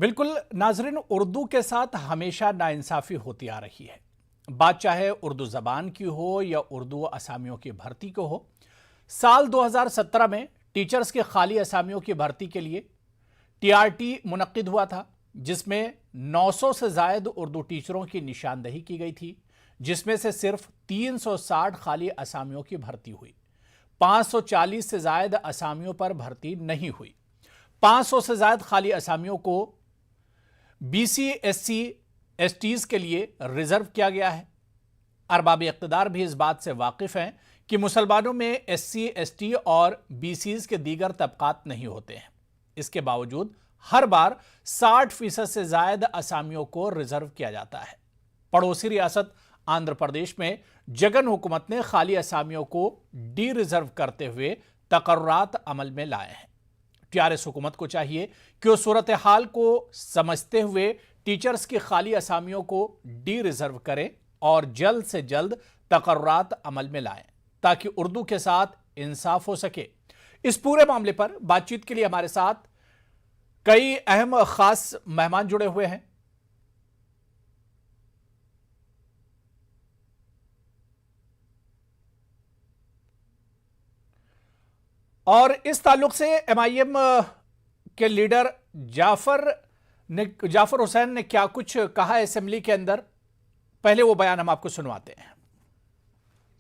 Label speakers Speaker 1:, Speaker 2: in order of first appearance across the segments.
Speaker 1: बिल्कुल नाजरीन, उर्दू के साथ हमेशा नाइंसाफ़ी होती आ रही है। बात चाहे उर्दू ज़बान की हो या उर्दू असामियों की भर्ती को हो। साल 2017 में टीचर्स के खाली असामियों की भर्ती के लिए टीआरटी मुनक्किद हुआ था, जिसमें 900 से ज़ायद उर्दू टीचरों की निशानदही की गई थी, जिसमें से सिर्फ 360 खाली असामियों की भर्ती हुई। 540 से ज़ायद असामियों पर भर्ती नहीं हुई। 500 से ज़ायद खाली असामियों को बीसी, एससी, एसटीज के लिए रिजर्व किया गया है। अरबाब इक़्तिदार भी इस बात से वाकिफ हैं कि मुसलमानों में एससी, एसटी और बीसीज के दीगर तबकात नहीं होते हैं। इसके बावजूद हर बार 60% से ज़ायद असामियों को रिजर्व किया जाता है। पड़ोसी रियासत आंध्र प्रदेश में जगन हुकूमत ने खाली असामियों को डी रिजर्व करते हुए तकर्रात अमल में लाए हैं। टीआरएस हुकूमत को चाहिए कि वो सूरत हाल को समझते हुए टीचर्स की खाली असामियों को डी रिजर्व करें और जल्द से जल्द तकर्रात अमल में लाएं, ताकि उर्दू के साथ इंसाफ हो सके। इस पूरे मामले पर बातचीत के लिए हमारे साथ कई अहम खास मेहमान जुड़े हुए हैं। और इस ताल्लुक से एमआईएम के लीडर जाफर हुसैन ने क्या कुछ कहा असेंबली के अंदर, पहले वो बयान हम आपको सुनवाते हैं।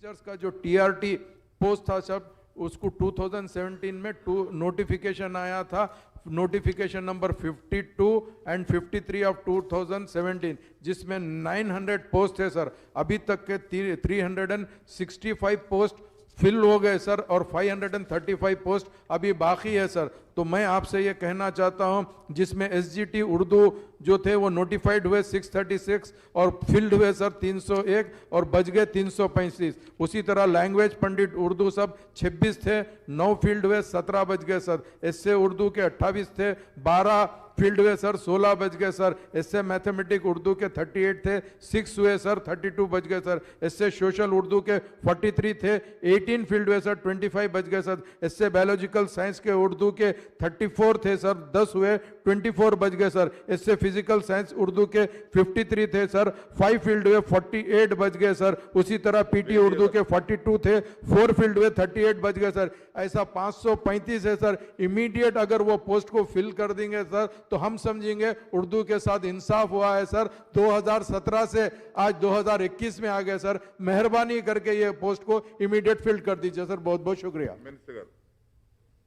Speaker 2: टीचर्स का जो टीआरटी पोस्ट था सब, उसको 2017 में नोटिफिकेशन आया था, नोटिफिकेशन नंबर 52 एंड 53 ऑफ 2017, जिसमें 900 पोस्ट है सर। अभी तक के 365 पोस्ट फिल हो गए सर और 535 पोस्ट अभी बाकी है सर। तो मैं आपसे ये कहना चाहता हूँ, जिसमें एसजीटी उर्दू जो थे वो नोटिफाइड हुए 636 और फिल्ड हुए सर 301 और बच गए 335। उसी तरह लैंग्वेज पंडित उर्दू सब 26 थे, 9 फील्ड हुए, 17 बच गए सर। इससे उर्दू के 28 थे, 12 फील्ड हुए सर, 16 बच गए सर। इससे मैथमेटिक उर्दू के 38 थे, 6 हुए सर, 32 बच गए सर। इससे सोशल उर्दू के 43 थे, 18 फील्ड हुए सर, 25 बच गए सर। इससे बायोलॉजिकल साइंस के उर्दू के 34 थे सर, 10 हुए, 24 बच गए सर। इससे फिजिकल साइंस उर्दू के 53 थे सर, 5 फील्ड हुए, 48 बच गए सर। उसी तरह पीटी उर्दू के 42 थे, 4 फील्ड हुए, 38 बच गए सर। ऐसा 535 है सर। इमीडिएट अगर वो पोस्ट को फिल कर देंगे सर, तो हम समझेंगे उर्दू के साथ इंसाफ हुआ है सर। 2017 से आज 2021 में आ गए सर। मेहरबानी करके ये पोस्ट को इमीडिएट फिल कर दीजिए सर। बहुत बहुत शुक्रिया।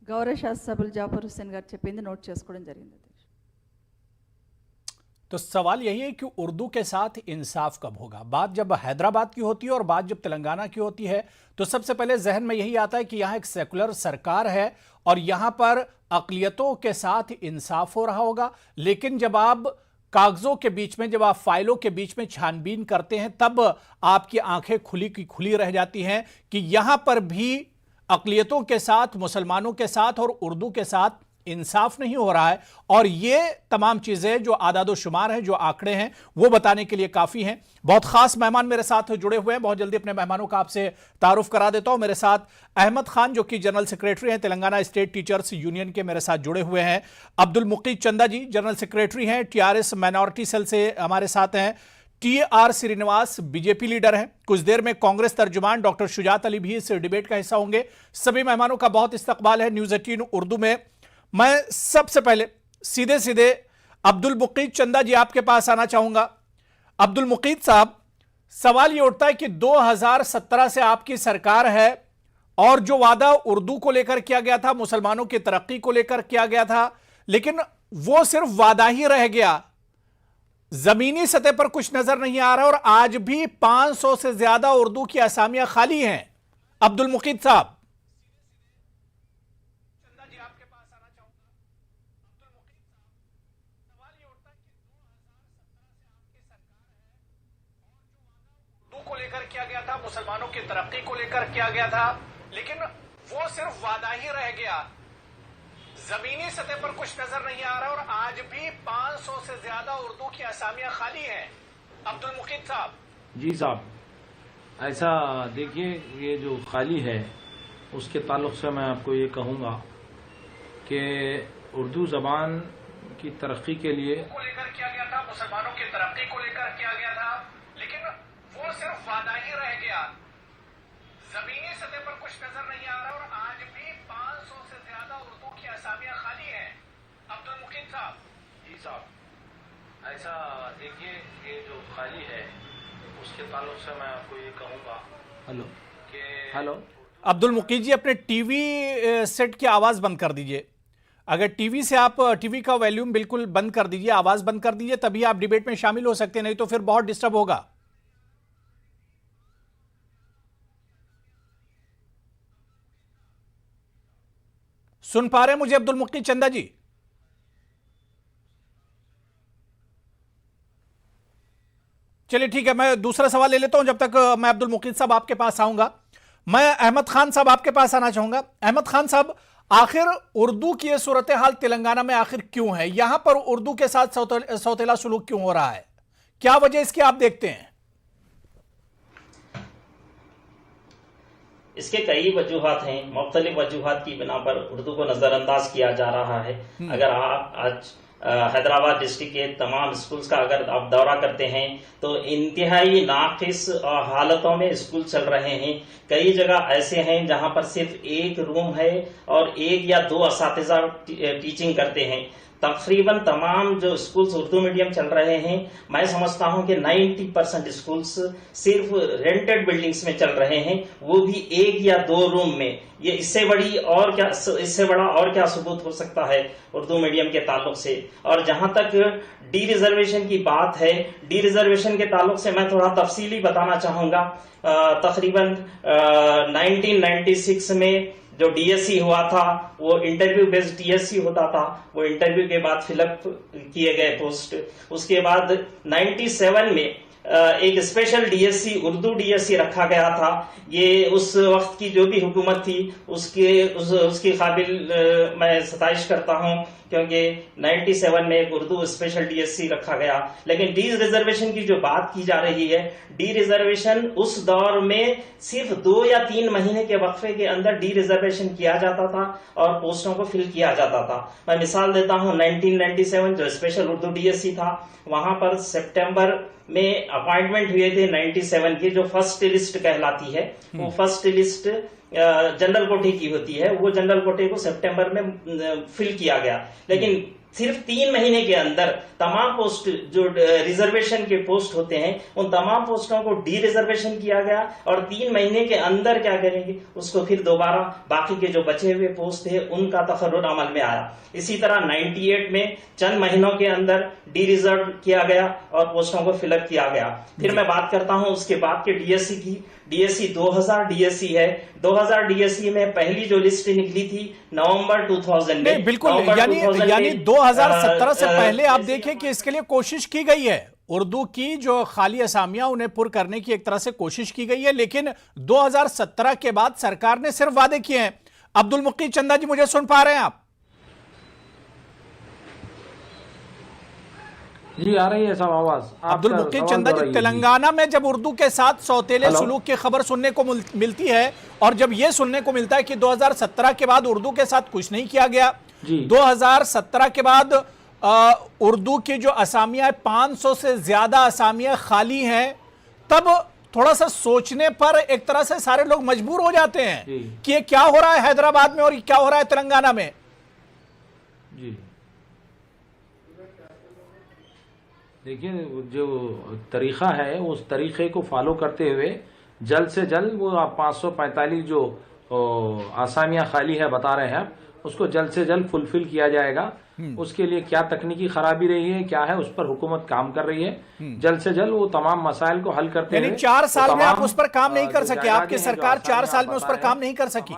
Speaker 3: गौरव शास्त्री सभ्युలు जाफर हुसैन గారు చెప్పింది నోట్ చేసుకోవడం జరిగింది।
Speaker 1: तो सवाल यही है कि उर्दू के साथ इंसाफ कब होगा। बात जब हैदराबाद की होती है और बात जब तेलंगाना की होती है, तो सबसे पहले जहन में यही आता है कि यहां एक सेकुलर सरकार है और यहां पर अक़लियतों के साथ इंसाफ हो रहा होगा। लेकिन जब आप कागजों के बीच में, जब आप फाइलों के बीच में छानबीन करते हैं, तब आपकी आंखें खुली की खुली रह जाती हैं कि यहां पर भी अक़लियतों के साथ, मुसलमानों के साथ और उर्दू के साथ इंसाफ नहीं हो रहा है। और ये तमाम चीजें जो आदादो शुमार हैं, जो आंकड़े हैं, वो बताने के लिए काफी हैं। बहुत खास मेहमान मेरे साथ जुड़े हुए हैं। बहुत जल्दी अपने मेहमानों का आपसे तारुफ करा देता हूं। मेरे साथ अहमद खान, जो कि जनरल सेक्रेटरी हैं तेलंगाना स्टेट टीचर्स यूनियन के, मेरे साथ जुड़े हुए हैं। अब्दुल मुकीद चंदा जी जनरल सेक्रेटरी हैं, टीआरएस माइनॉरिटी सेल से हमारे साथ हैं। टीआर श्रीनिवास बीजेपी लीडर हैं। कुछ देर में कांग्रेस तर्जुमान डॉक्टर शुजात अली भी इस डिबेट का हिस्सा होंगे। सभी मेहमानों का बहुत इस्तकबाल है न्यूज़ 18 उर्दू में। मैं सबसे पहले सीधे सीधे अब्दुल मुकीद चंदा जी आपके पास आना चाहूंगा। अब्दुल मुकीद साहब, सवाल यह उठता है कि 2017 से आपकी सरकार है और जो वादा उर्दू को लेकर किया गया था, मुसलमानों की तरक्की को लेकर किया गया था, लेकिन वो सिर्फ वादा ही रह गया, जमीनी सतह पर कुछ नजर नहीं आ रहा और आज भी 500 से ज्यादा उर्दू की असामियां खाली हैं। अब्दुल मुकीद साहब, किया गया था, मुसलमानों की तरक्की को लेकर किया गया था, लेकिन वो सिर्फ वादा ही रह गया, जमीनी सतह पर कुछ नजर नहीं आ रहा और आज भी 500 से ज्यादा उर्दू की असामियां खाली हैं। अब्दुल मुकीद साहब।
Speaker 4: जी साहब, ऐसा देखिए, ये जो खाली है उसके ताल्लुक से मैं आपको ये कहूँगा कि उर्दू ज़बान की तरक्की के लिए
Speaker 1: को लेकर किया गया था, मुसलमानों की तरक्की को लेकर किया गया था, लेकिन वो सिर्फ वादा ही रह गया, जमीनी सतह पर कुछ नजर नहीं आ रहा। और आज भी 500 से ज्यादा उर्दू की असामियां खाली हैं। अब्दुल मुकीम साहब।
Speaker 4: जी साहब, ऐसा देखिए ये जो खाली है उसके ताल्लुक से मैं आपको ये कहूँगा
Speaker 5: हेलो
Speaker 4: कि
Speaker 5: हेलो
Speaker 1: अब्दुल मुकीम जी, अपने टीवी सेट की आवाज बंद कर दीजिए। अगर टीवी से आप टीवी का वॉल्यूम बिल्कुल बंद कर दीजिए, आवाज बंद कर दीजिए, तभी आप डिबेट में शामिल हो सकते हैं, नहीं तो फिर बहुत डिस्टर्ब होगा। सुन पा रहे हैं मुझे अब्दुल मुकीम चंदा जी? चलिए ठीक है, मैं दूसरा सवाल ले लेता हूं जब तक मैं अब्दुल मुकीम साहब आपके पास आऊंगा। मैं अहमद खान साहब आपके पास आना चाहूंगा। अहमद खान साहब, आखिर उर्दू की यह सूरत हाल तेलंगाना में आखिर क्यों है? यहां पर उर्दू के साथ सौतेला सुलूक क्यों हो रहा है? क्या वजह इसकी आप देखते हैं?
Speaker 6: इसके कई वजूहात हैं। मुख्तलिफ वजूहात की बिना पर उर्दू को नजरअंदाज किया जा रहा है। अगर आप आज हैदराबाद डिस्ट्रिक्ट के तमाम स्कूल्स का अगर आप दौरा करते हैं तो इंतहाई नाकिस हालतों में स्कूल चल रहे हैं। कई जगह ऐसे हैं जहां पर सिर्फ एक रूम है और एक या दो असातिज़ा टीचिंग करते हैं। तकरीबन तमाम जो स्कूल्स उर्दू मीडियम चल रहे हैं, मैं समझता हूं कि 90% स्कूल्स सिर्फ रेंटेड बिल्डिंग्स में चल रहे हैं, वो भी एक या दो रूम में। ये इससे बड़ा और क्या सबूत हो सकता है उर्दू मीडियम के ताल्लुक से? और जहां तक डी रिजर्वेशन की बात है, डी रिजर्वेशन के ताल्लुक से मैं थोड़ा तफसीली बताना चाहूंगा। तकरीबन 1996 में जो डीएससी हुआ था वो इंटरव्यू बेस्ड डीएससी होता था। वो इंटरव्यू के बाद फिलअप किए गए पोस्ट। उसके बाद 97 में एक स्पेशल डीएससी उर्दू डीएससी रखा गया था। ये उस वक्त की जो भी हुकूमत थी उसकी काबिल मैं सताइश करता हूं, क्योंकि 97 में एक उर्दू स्पेशल डीएससी रखा गया। लेकिन डी रिजर्वेशन की जो बात की जा रही है, डी रिजर्वेशन उस दौर में सिर्फ 2 या 3 महीने के वक्फे के अंदर डी रिजर्वेशन किया जाता था और पोस्टों को फिल किया जाता था। मैं मिसाल देता हूं, 1997 जो स्पेशल उर्दू डीएससी था, वहां पर सितंबर में अपॉइंटमेंट हुए थे 97 की, जो फर्स्ट लिस्ट कहलाती है। वो फर्स्ट लिस्ट जनरल कोटे की होती है। वो जनरल कोटे को सितंबर में फिल किया गया, लेकिन सिर्फ 3 महीने के अंदर तमाम पोस्ट जो रिजर्वेशन के पोस्ट होते हैं उन तमाम पोस्टों को डी रिजर्वेशन किया गया। और 3 महीने के अंदर क्या करेंगे, उसको फिर दोबारा बाकी के जो बचे हुए पोस्ट थे उनका तफर्रुर अमल में आया। इसी तरह 98 में चंद महीनों के अंदर डी रिजर्व किया गया और पोस्टों को फिलअप किया गया। फिर मैं बात करता हूं उसके बाद के डीएससी की। डीएससी 2000 डीएससी है। 2000 डीएससी में पहली जो लिस्ट निकली थी नवंबर 2000 में।
Speaker 1: बिल्कुल, यानी 2017 से पहले आप देखिए कि इसके लिए कोशिश की गई है। उर्दू की जो खाली असामियां उन्हें पुर करने की एक तरह से कोशिश की गई है, लेकिन 2017 के बाद सरकार ने सिर्फ वादे किए हैं। अब्दुल मुकीम चंदा जी, मुझे सुन पा रहे हैं आप?
Speaker 4: जी आ रही है सब आवाज।
Speaker 1: अब्दुल मुकीम चंदा जी, तेलंगाना में जब उर्दू के साथ सौतेले सुलूक की खबर सुनने को मिलती है और जब यह सुनने को मिलता है कि 2017 के बाद उर्दू के साथ कुछ नहीं किया गया, 2017 के बाद उर्दू की जो असामियां 500 से ज्यादा असामियां खाली हैं, तब थोड़ा सा सोचने पर एक तरह से सारे लोग मजबूर हो जाते हैं कि ये क्या हो रहा है हैदराबाद में और क्या हो रहा है तेलंगाना में।
Speaker 4: जी देखिए, जो तरीका है उस तरीके को फॉलो करते हुए जल्द से जल्द वो 545 जो आसामियां खाली है बता रहे हैं, उसको जल्द से जल्द फुलफिल किया जाएगा। उसके लिए क्या तकनीकी खराबी रही है, क्या है, उस पर हुकूमत काम कर रही है। जल्द से जल्द वो तमाम मसाइल को हल करते हैं।
Speaker 1: 4 साल में आप उस पर काम नहीं कर सके, आपकी सरकार 4 साल में उस पर काम नहीं कर सकी।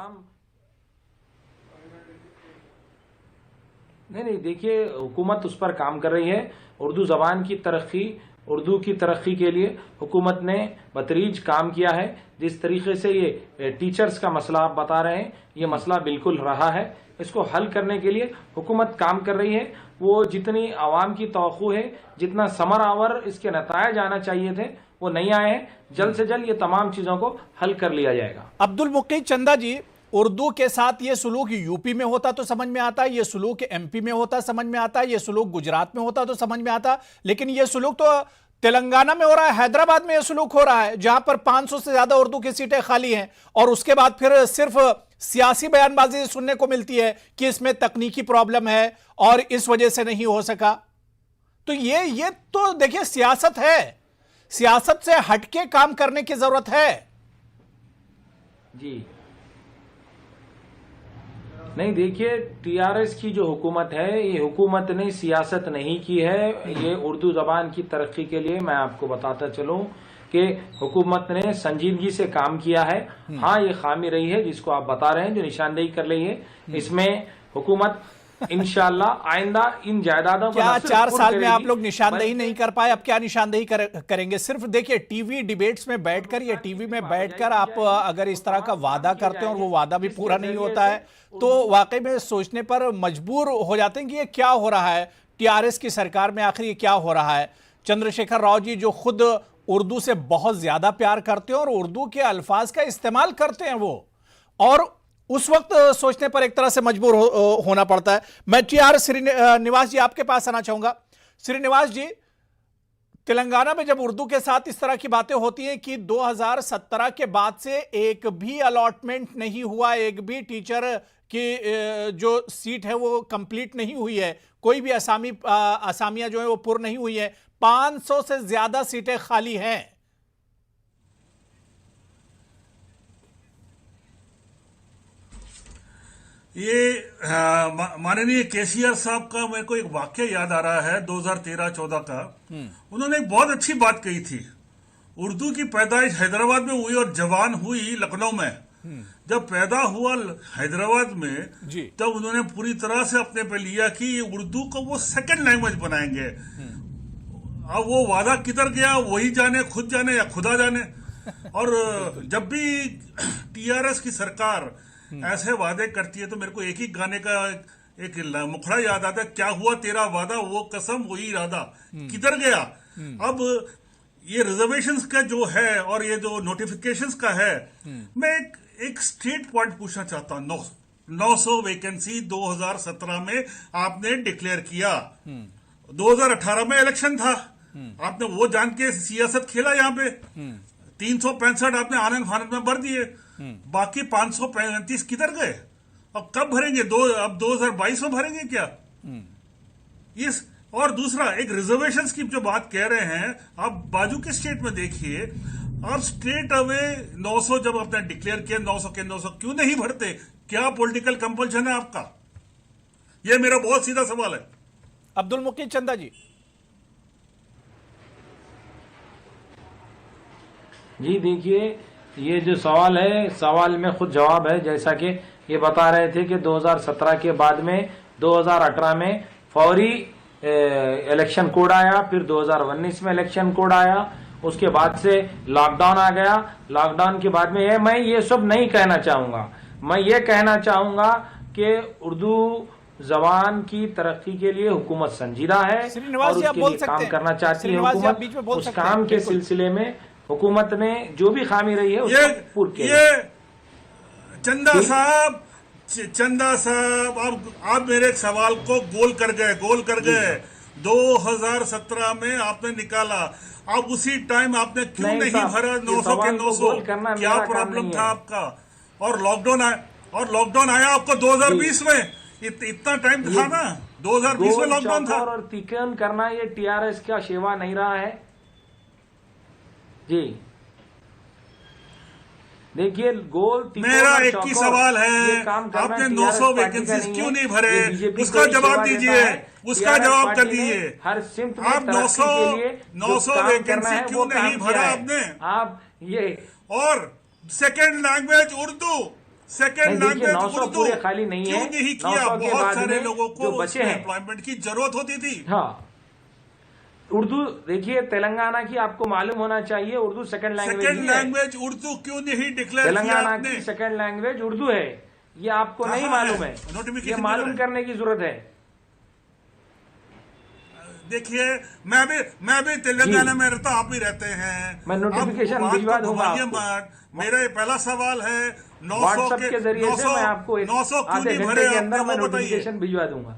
Speaker 4: नहीं, देखिए हुकूमत उस पर काम कर रही है। उर्दू जबान की तरक्की, उर्दू की तरक्की के लिए हुकूमत ने बतरीज काम किया है। जिस तरीके से ये टीचर्स का मसला आप बता रहे हैं, ये मसला बिल्कुल रहा है। इसको हल करने के लिए हुकूमत काम कर रही है। वो जितनी आवाम की तवक्कु है, जितना समर आवर इसके नतायज आना चाहिए थे, वो नहीं आए हैं। जल्द से जल्द ये तमाम चीजों को हल कर लिया जाएगा।
Speaker 1: अब्दुल मुकीम चंदा जी, उर्दू के साथ ये सुलूक यूपी में होता तो समझ में आता, ये सुलूक एमपी में होता समझ में आता, ये सुलूक गुजरात में होता तो समझ में आता, लेकिन ये सुलूक तो तेलंगाना में हो रहा है, हैदराबाद में ये सुलूक हो रहा है, जहां पर 500 से ज्यादा उर्दू की सीटें खाली हैं, और उसके बाद फिर सिर्फ सियासी बयानबाजी सुनने को मिलती है कि इसमें तकनीकी प्रॉब्लम है और इस वजह से नहीं हो सका। तो ये तो देखिए सियासत है, सियासत से हटके काम करने की जरूरत है।
Speaker 4: जी नहीं, देखिए टीआरएस की जो हुकूमत है, ये हुकूमत ने सियासत नहीं की है। ये उर्दू जबान की तरक्की के लिए मैं आपको बताता चलूं कि हुकूमत ने संजीदगी से काम किया है। हाँ, ये खामी रही है जिसको आप बता रहे हैं, जो निशानदेही कर रही है, इसमें हुकूमत इंशाअल्लाह आइंदा इन जायदादों को
Speaker 1: क्या 4 साल में आप लोग निशानदेही नहीं कर पाए? अब क्या निशानदेही करेंगे? सिर्फ देखिए टीवी डिबेट्स में बैठकर या टीवी में बैठकर आप अगर इस तरह का वादा करते हैं और वो वादा भी पूरा नहीं होता है तो वाकई में सोचने पर मजबूर हो जाते हैं कि ये क्या हो रहा है टीआरएस की सरकार में, आखिर ये क्या हो रहा है। चंद्रशेखर राव जी जो खुद उर्दू से बहुत ज्यादा प्यार करते हैं और उर्दू के अल्फाज का इस्तेमाल करते हैं वो, और उस वक्त सोचने पर एक तरह से मजबूर होना पड़ता है। मैं टीआर श्रीनिवास जी आपके पास आना चाहूंगा। श्रीनिवास जी, तेलंगाना में जब उर्दू के साथ इस तरह की बातें होती हैं कि 2017 के बाद से एक भी अलॉटमेंट नहीं हुआ, एक भी टीचर की जो सीट है वो कंप्लीट नहीं हुई है, कोई भी असामियां जो है वो पूर्ण नहीं हुई है, 500 से ज्यादा सीटें खाली हैं।
Speaker 5: ये माननीय केसीआर साहब का मेरे को एक वाक्य याद आ रहा है 2013-14 का। उन्होंने एक बहुत अच्छी बात कही थी। उर्दू की पैदाइश हैदराबाद में हुई और जवान हुई लखनऊ में। जब पैदा हुआ हैदराबाद में तब उन्होंने पूरी तरह से अपने पे लिया कि उर्दू को वो सेकंड लैंग्वेज बनाएंगे। अब वो वादा किधर गया वही जाने, खुद जाने या खुदा जाने। और जब भी टीआरएस की सरकार ऐसे वादे करती है तो मेरे को एक ही गाने का एक मुखड़ा याद आता है, क्या हुआ तेरा वादा वो कसम वही इरादा, किधर गया। अब ये रिजर्वेशंस का जो है और ये जो नोटिफिकेशंस का है, मैं एक स्ट्रेट पॉइंट पूछना चाहता हूं। 900 वैकेंसी 2017 में आपने डिक्लेयर किया, 2018 में इलेक्शन था, आपने वो जान के सियासत खेला यहाँ पे। 365 आपने आनंद फानंद में भर दिए, बाकी 535 किधर गए? अब कब भरेंगे? अब 2022 में भरेंगे क्या? यस। और दूसरा, एक रिजर्वेशंस की जो बात कह रहे हैं, आप बाजू के स्टेट में देखिए, आप स्ट्रेट अवे 900 जब आपने डिक्लेयर किया, 900 के 900 क्यों नहीं भरते? क्या पॉलिटिकल कंपल्शन है आपका? यह मेरा बहुत सीधा सवाल है।
Speaker 1: अब्दुल मुकीम चंदा जी।
Speaker 4: जी देखिए, ये जो सवाल है, सवाल में खुद जवाब है। जैसा कि ये बता रहे थे कि 2017 के बाद में 2018 में फौरी इलेक्शन कोड आया, फिर 2019 में इलेक्शन कोड आया, उसके बाद से लॉकडाउन आ गया। लॉकडाउन के बाद में मैं ये सब नहीं कहना चाहूंगा। मैं ये कहना चाहूंगा कि उर्दू जबान की तरक्की के लिए हुकूमत संजीदा है और उसके लिए काम करना चाहती है हुकूमत। उस काम के सिलसिले में हुकूमत ने जो भी खामी रही है उसको पूर्ण किया।
Speaker 5: ये चंदा साहब आप मेरे सवाल को गोल कर गए। 2017 में आपने निकाला, अब उसी टाइम आपने क्यों नहीं भरा 900 के 900? क्या प्रॉब्लम था आपका? और लॉकडाउन आया आपको 2020 में, इतना टाइम था ना, 2020 में लॉकडाउन था।
Speaker 4: और तिकन करना ये टीआरएस का सेवा नहीं रहा है जी। देखिए, गोल
Speaker 5: मेरा एक ही सवाल है, आपने 900 वैकेंसी क्यों नहीं भरे? उसका जवाब दीजिए, उसका जवाब कर दीजिए।
Speaker 4: हर सिमत में
Speaker 5: आप 900 वैकेंसी क्यों नहीं भरा आपने?
Speaker 4: आप ये
Speaker 5: और second language Urdu, second language Urdu
Speaker 4: पूरे खाली नहीं है,
Speaker 5: क्यों नहीं किया? बहुत सारे लोगों को एम्प्लॉयमेंट की जरूरत होती थी।
Speaker 4: हाँ, उर्दू देखिए, तेलंगाना की आपको मालूम होना चाहिए उर्दू सेकंड
Speaker 5: लैंग्वेज उर्दू क्यों नहीं डिक्लेयर किया?
Speaker 4: तेलंगाना की सेकंड लैंग्वेज उर्दू है, ये आपको नहीं मालूम है, ये मालूम करने की जरूरत है।
Speaker 5: देखिए, मैं भी तेलंगाना में रहता, आप भी रहते हैं,
Speaker 4: मैं नोटिफिकेशन भिजवा दूंगा।
Speaker 5: मेरा पहला सवाल है,
Speaker 4: व्हाट्सएप के जरिए से मैं आपको
Speaker 5: 900 क्यों
Speaker 4: आधे
Speaker 5: नहीं
Speaker 4: घंटे
Speaker 5: भरे
Speaker 4: के अंदर
Speaker 5: आपने,
Speaker 4: मैं
Speaker 5: वो बताइए।
Speaker 4: नोटिफिकेशन भिजवा दूंगा।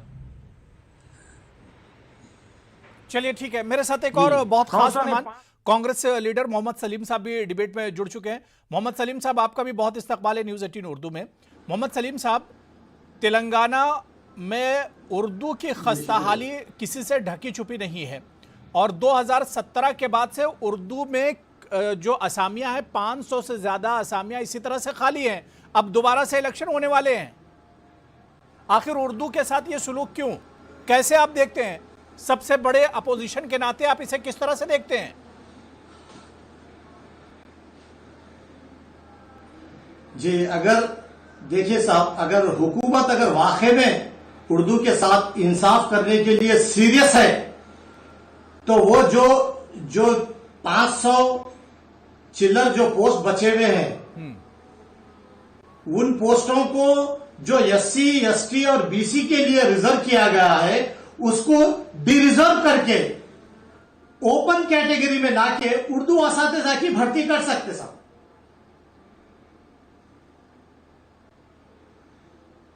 Speaker 1: चलिए ठीक है, मेरे साथ एक और बहुत खास
Speaker 4: 900 ने
Speaker 1: मेहमान कांग्रेस लीडर मोहम्मद सलीम साहब भी डिबेट में जुड़ चुके हैं। मोहम्मद सलीम साहब, आपका भी बहुत इस्तकबाल है न्यूज़ 18 उर्दू में। मोहम्मद सलीम साहब, तेलंगाना में उर्दू की खस्ताहाली किसी से ढकी छुपी नहीं है और 2017 के बाद से उर्दू में जो असामियां हैं 500 से ज़्यादा असामियां इसी तरह से खाली हैं। अब दोबारा से इलेक्शन होने वाले हैं, आखिर उर्दू के साथ ये सुलूक क्यों, कैसे आप देखते हैं? सबसे बड़े अपोजिशन के नाते आप इसे किस तरह से देखते हैं?
Speaker 7: जी, अगर देखिए साहब, अगर हुकूमत अगर वाकई में उर्दू के साथ इंसाफ करने के लिए सीरियस है तो वो जो 500 चिल्लर जो पोस्ट बचे हुए हैं उन पोस्टों को जो SC, ST और BC के लिए रिजर्व किया गया है उसको डिरिजर्व करके ओपन कैटेगरी में लाके उर्दू असातिज़ा की भर्ती कर सकते साहब।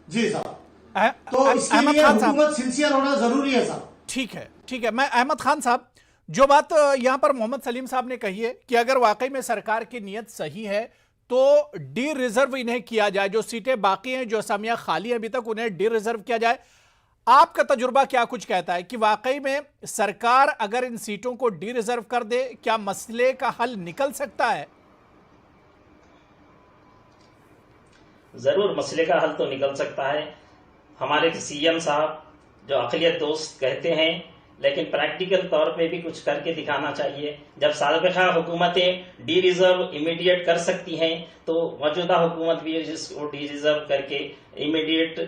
Speaker 7: जी साहब, तो इसके
Speaker 1: अहमद
Speaker 7: लिए
Speaker 1: खान साहब,
Speaker 7: हुकूमत सिंसियर होना जरूरी है साहब।
Speaker 1: ठीक है ठीक है, मैं अहमद खान साहब, जो बात यहां पर मोहम्मद सलीम साहब ने कही है कि अगर वाकई में सरकार की नीयत सही है तो डी रिजर्व इन्हें किया जाए, जो सीटें बाकी हैं, जो असामियां खाली हैं अभी तक, उन्हें डी रिजर्व किया जाए। आपका तजुर्बा क्या कुछ कहता है कि वाकई में सरकार अगर इन सीटों को डी रिजर्व कर दे, क्या मसले का हल निकल सकता है?
Speaker 6: जरूर मसले का हल तो निकल सकता है। हमारे CM साहब जो अक़लियत दोस्त कहते हैं, लेकिन प्रैक्टिकल तौर पे भी कुछ करके दिखाना चाहिए। जब साबिक़ा हुकूमतें डी रिजर्व इमीडिएट कर सकती हैं तो मौजूदा हुकूमत भी जिसको डी रिजर्व करके इमीडिएट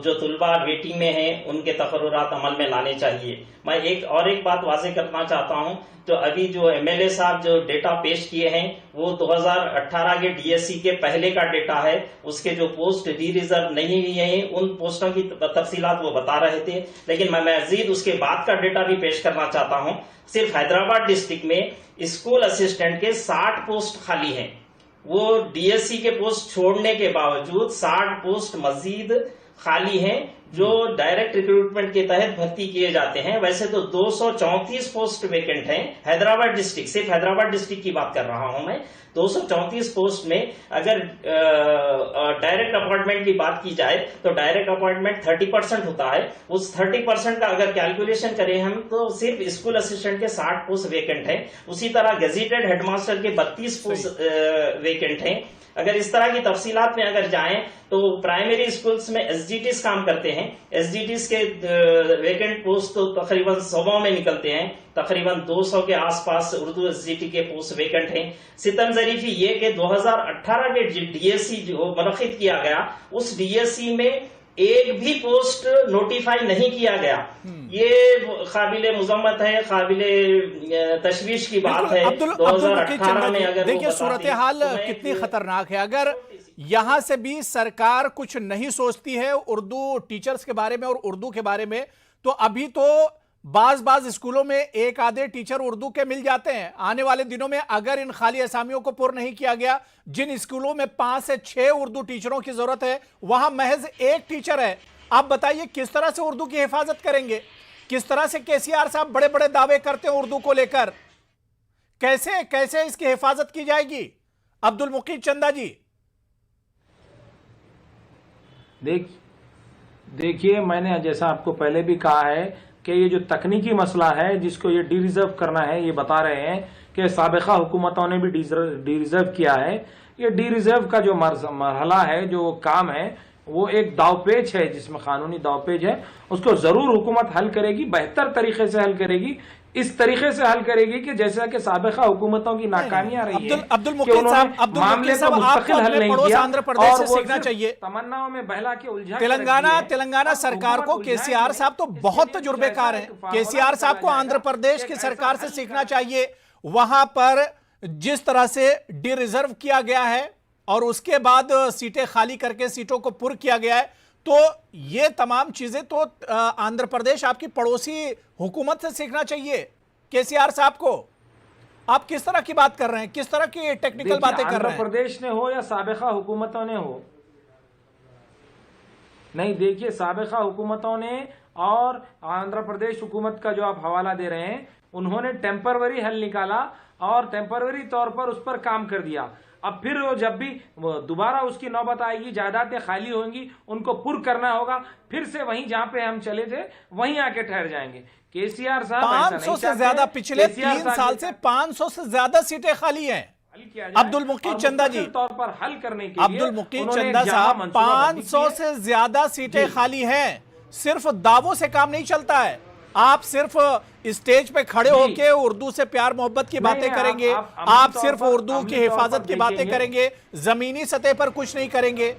Speaker 6: जो तुलबा वेटिंग में हैं उनके तकर्रुरात अमल में लाने चाहिए। मैं एक बात वाज़ेह करना चाहता हूं, तो अभी जो MLA साहब जो डेटा पेश किए हैं वो 2018 के DSC के पहले का डेटा है। उसके जो पोस्ट डी रिजर्व नहीं हुई हैं उन पोस्टों की तफसीलात वो बता रहे थे, लेकिन मैं मजीद उसके बाद का डेटा भी पेश करना चाहता हूं। सिर्फ हैदराबाद डिस्ट्रिक्ट में स्कूल असिस्टेंट के 60 पोस्ट खाली हैं। वो DSC के पोस्ट छोड़ने के बावजूद 60 पोस्ट मजीद खाली हैं जो डायरेक्ट रिक्रूटमेंट के तहत भर्ती किए जाते हैं। वैसे तो 234 पोस्ट वेकेंट हैं हैदराबाद डिस्ट्रिक्ट, सिर्फ हैदराबाद डिस्ट्रिक्ट की बात कर रहा हूं मैं। 234 पोस्ट में अगर डायरेक्ट अपॉइंटमेंट की बात की जाए तो डायरेक्ट अपॉइंटमेंट 30% होता है। उस 30% का अगर कैलकुलेशन करें हम तो सिर्फ स्कूल असिस्टेंट के 60 पोस्ट वेकेंट हैं। उसी तरह गेजेटेड हेडमास्टर के 32 पोस्ट वेकेंट हैं। अगर इस तरह की तफसीलात में अगर जाएं तो प्राइमरी स्कूल्स में SGTs काम करते हैं। SGTs के वेकेंट पोस्ट तो तकरीबन 100 में निकलते हैं, तकरीबन 200 के आसपास उर्दू SGT के पोस्ट वेकेंट हैं। सितम ज़रीफी ये कि 2018 के DSC जो मुनक़िद किया गया उस DSC में एक भी पोस्ट नोटिफाई नहीं किया गया। ये काबिले मुज़म्मत है, काबिले तशवीश की बात है। 2018 में अगर
Speaker 1: देखिए सूरत हाल कितनी खतरनाक है। अगर यहां से भी सरकार कुछ नहीं सोचती है उर्दू टीचर्स के बारे में और उर्दू के बारे में, तो अभी तो बाज स्कूलों में एक आधे टीचर उर्दू के मिल जाते हैं। आने वाले दिनों में अगर इन खाली असामियों को पूर्ण नहीं किया गया, जिन स्कूलों में 5 से 6 उर्दू टीचरों की जरूरत है वहां महज एक टीचर है। आप बताइए किस तरह से उर्दू की हिफाजत करेंगे? किस तरह से KCR साहब बड़े बड़े दावे करते हैं उर्दू को लेकर, कैसे इसकी हिफाजत की जाएगी? अब्दुल मुकीद चंदा जी।
Speaker 4: देखिए, मैंने जैसा आपको पहले भी कहा है कि ये जो तकनीकी मसला है जिसको ये डी रिजर्व करना है, ये बता रहे हैं कि साबिक़ा हुकूमतों ने भी डी रिजर्व किया है। ये डी रिजर्व का जो मरहला है, जो काम है, वो एक दावपेच है जिसमें कानूनी दावपेच है। उसको जरूर हुकूमत हल करेगी, बेहतर तरीके से हल करेगी, इस तरीके से हल करेगी कि जैसा कि साबिक़ा हुकूमतों की नाकामियां रही है।
Speaker 1: अब्दुल मुकीद साहब,
Speaker 4: मामले को मुस्तकिल हल नहीं किया,
Speaker 1: आंध्र प्रदेश से सीखना चाहिए।
Speaker 4: तमन्नाओं में बहला के उलझा
Speaker 1: तेलंगाना सरकार को KCR साहब तो बहुत तजुर्बेकार हैं। KCR साहब को आंध्र प्रदेश की सरकार से सीखना चाहिए। वहां पर जिस तरह से डी रिजर्व किया गया है और उसके बाद सीटें खाली करके सीटों को पुर किया गया है, तो ये तमाम चीजें तो आंध्र प्रदेश आपकी पड़ोसी हुकूमत से सीखना चाहिए KCR साहब को। आप किस तरह की बात कर रहे हैं, किस तरह की टेक्निकल बातें कर रहे
Speaker 4: आंध्र
Speaker 1: हैं?
Speaker 4: प्रदेश ने हो या साबिका हुकूमतों ने हो, नहीं देखिए साबिका हुकूमतों ने और आंध्र प्रदेश हुकूमत का जो आप हवाला दे रहे हैं, उन्होंने टेम्परवरी हल निकाला और टेम्परवरी तौर पर उस पर काम कर दिया। अब फिर वो जब भी दोबारा उसकी नौबत आएगी, जायदादें खाली होंगी, उनको पुर करना होगा, फिर से वहीं जहां पे हम चले थे वहीं आके ठहर जाएंगे। केसीआर साहब
Speaker 1: 500 से ज्यादा, पिछले 3 साल से 500 से ज्यादा सीटें खाली हैं। अब्दुल मुकीम चंदा जी,
Speaker 4: तौर पर हल करने के लिए
Speaker 1: अब्दुल मुकीम चंदा साहब, 500 से ज्यादा सीटें खाली हैं। सिर्फ दावों से काम नहीं चलता है। आप सिर्फ स्टेज पे खड़े होके उर्दू से प्यार मोहब्बत की बातें करेंगे, आप सिर्फ उर्दू की हिफाजत की बातें करेंगे, जमीनी सतह पर कुछ नहीं करेंगे।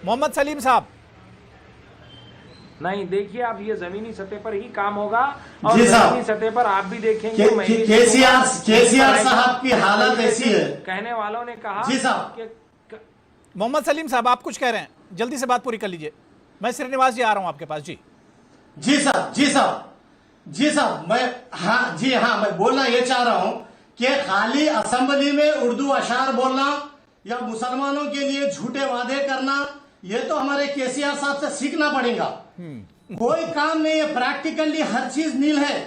Speaker 1: मोहम्मद सलीम साहब,
Speaker 4: नहीं देखिए, आप ये जमीनी सतह पर ही काम होगा और जमीनी सतह पर आप भी देखेंगे।
Speaker 7: केसीआर साहब की हालत ऐसी है,
Speaker 4: कहने वालों ने कहा
Speaker 7: जी साहब।
Speaker 1: मोहम्मद सलीम साहब, आप कुछ कह रहे हैं, जल्दी से बात पूरी कर लीजिए। मैं श्रीनिवास जी आ रहा हूं आपके पास।
Speaker 7: जी साहब, मैं बोलना ये चाह रहा हूं कि खाली असेंबली में उर्दू अशार बोलना या मुसलमानों के लिए झूठे वादे करना, ये तो हमारे केसीआर साहब से सीखना पड़ेगा। कोई काम नहीं है, प्रैक्टिकली हर चीज नील है,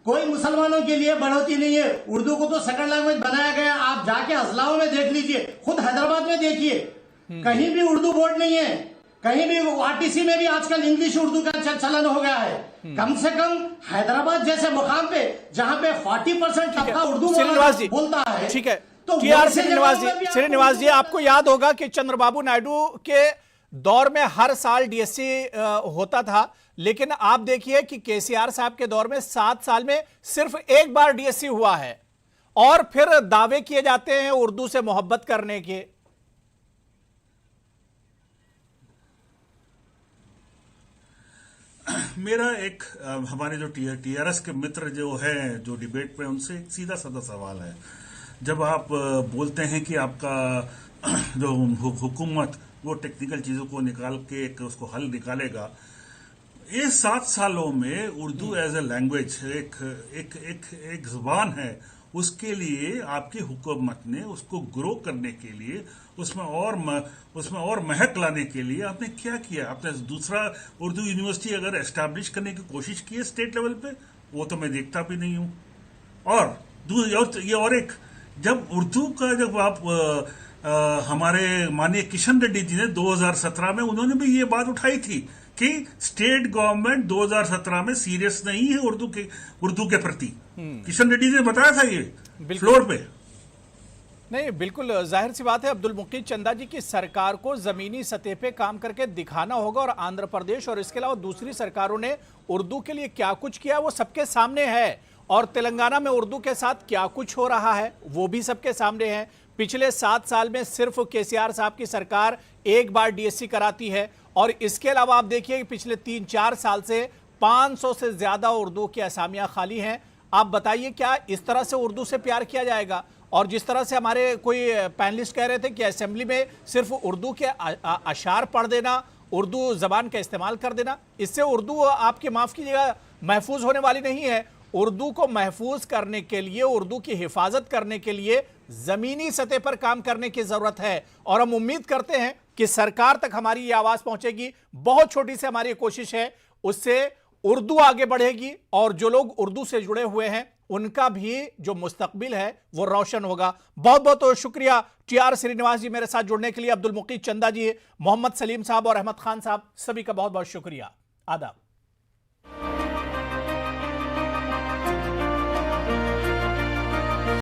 Speaker 7: कोई मुसलमानों के लिए बढ़ोतरी नहीं है। उर्दू को तो सेकंड लैंग्वेज बनाया गया, आप जाके अजलाओं में देख लीजिए, खुद हैदराबाद में देखिए, कहीं भी उर्दू बोर्ड नहीं है, कहीं भी आरटीसी में भी आजकल इंग्लिश उर्दू का चलन हो गया है। कम से कम हैदराबाद जैसे मुकाम पे जहां पे 40% तबका उर्दू बोलता है,
Speaker 1: ठीक है।
Speaker 7: तो
Speaker 1: श्रीनिवास जी, आपको याद होगा कि चंद्रबाबू नायडू के दौर में हर साल डीएससी होता था, लेकिन आप देखिए कि केसीआर साहब के दौर में 7 साल में सिर्फ एक बार डीएससी हुआ है और फिर दावे किए जाते हैं उर्दू से मोहब्बत करने के।
Speaker 5: मेरा एक हमारे जो टीआरएस के मित्र जो हैं जो डिबेट पे, उनसे एक सीधा साधा सवाल है। जब आप बोलते हैं कि आपका जो हुकूमत वो टेक्निकल चीज़ों को निकाल के उसको हल निकालेगा, इस 7 सालों में उर्दू एज ए लैंग्वेज एक जुबान है, उसके लिए आपकी हुकूमत ने उसको ग्रो करने के लिए, उसमें और महक लाने के लिए आपने क्या किया? आपने दूसरा उर्दू यूनिवर्सिटी अगर एस्टैब्लिश करने की कोशिश की है स्टेट लेवल पे, वो तो मैं देखता भी नहीं हूँ। और एक जब उर्दू का जब आप हमारे माननीय किशन रेड्डी जी ने 2017 में उन्होंने भी ये बात उठाई थी कि स्टेट गवर्नमेंट 2017 में सीरियस नहीं है उर्दू के प्रति। किशन रेड्डी ने बताया था ये फ्लोर पे।
Speaker 1: नहीं, बिल्कुल जाहिर सी बात है अब्दुल मुकीम चंदा जी की सरकार को जमीनी सतह पे काम करके दिखाना होगा, और आंध्र प्रदेश और इसके अलावा दूसरी सरकारों ने उर्दू के लिए क्या कुछ किया वो सबके सामने है, और तेलंगाना में उर्दू के साथ क्या कुछ हो रहा है वो भी सबके सामने है। पिछले 7 साल में सिर्फ केसीआर साहब की सरकार एक बार डीएससी कराती है, और इसके अलावा आप देखिए कि पिछले 3-4 साल से 500 से ज्यादा उर्दू की असामियां खाली हैं। आप बताइए, क्या इस तरह से उर्दू से प्यार किया जाएगा? और जिस तरह से हमारे कोई पैनलिस्ट कह रहे थे कि असेंबली में सिर्फ उर्दू के अशार पढ़ देना, उर्दू जबान का इस्तेमाल कर देना, इससे उर्दू आपकी माफ कीजिएगा महफूज होने वाली नहीं है। उर्दू को महफूज करने के लिए, उर्दू की हिफाजत करने के लिए जमीनी सतह पर काम करने की जरूरत है, और हम उम्मीद करते हैं कि सरकार तक हमारी ये आवाज पहुंचेगी। बहुत छोटी सी हमारी कोशिश है, उससे उर्दू आगे बढ़ेगी और जो लोग उर्दू से जुड़े हुए हैं उनका भी जो मुस्तकबिल है वो रोशन होगा। बहुत बहुत शुक्रिया टीआर श्रीनिवास जी मेरे साथ जुड़ने के लिए, अब्दुल मुकीम चंदा जी, मोहम्मद सलीम साहब और अहमद खान साहब, सभी का बहुत बहुत शुक्रिया। आदाब।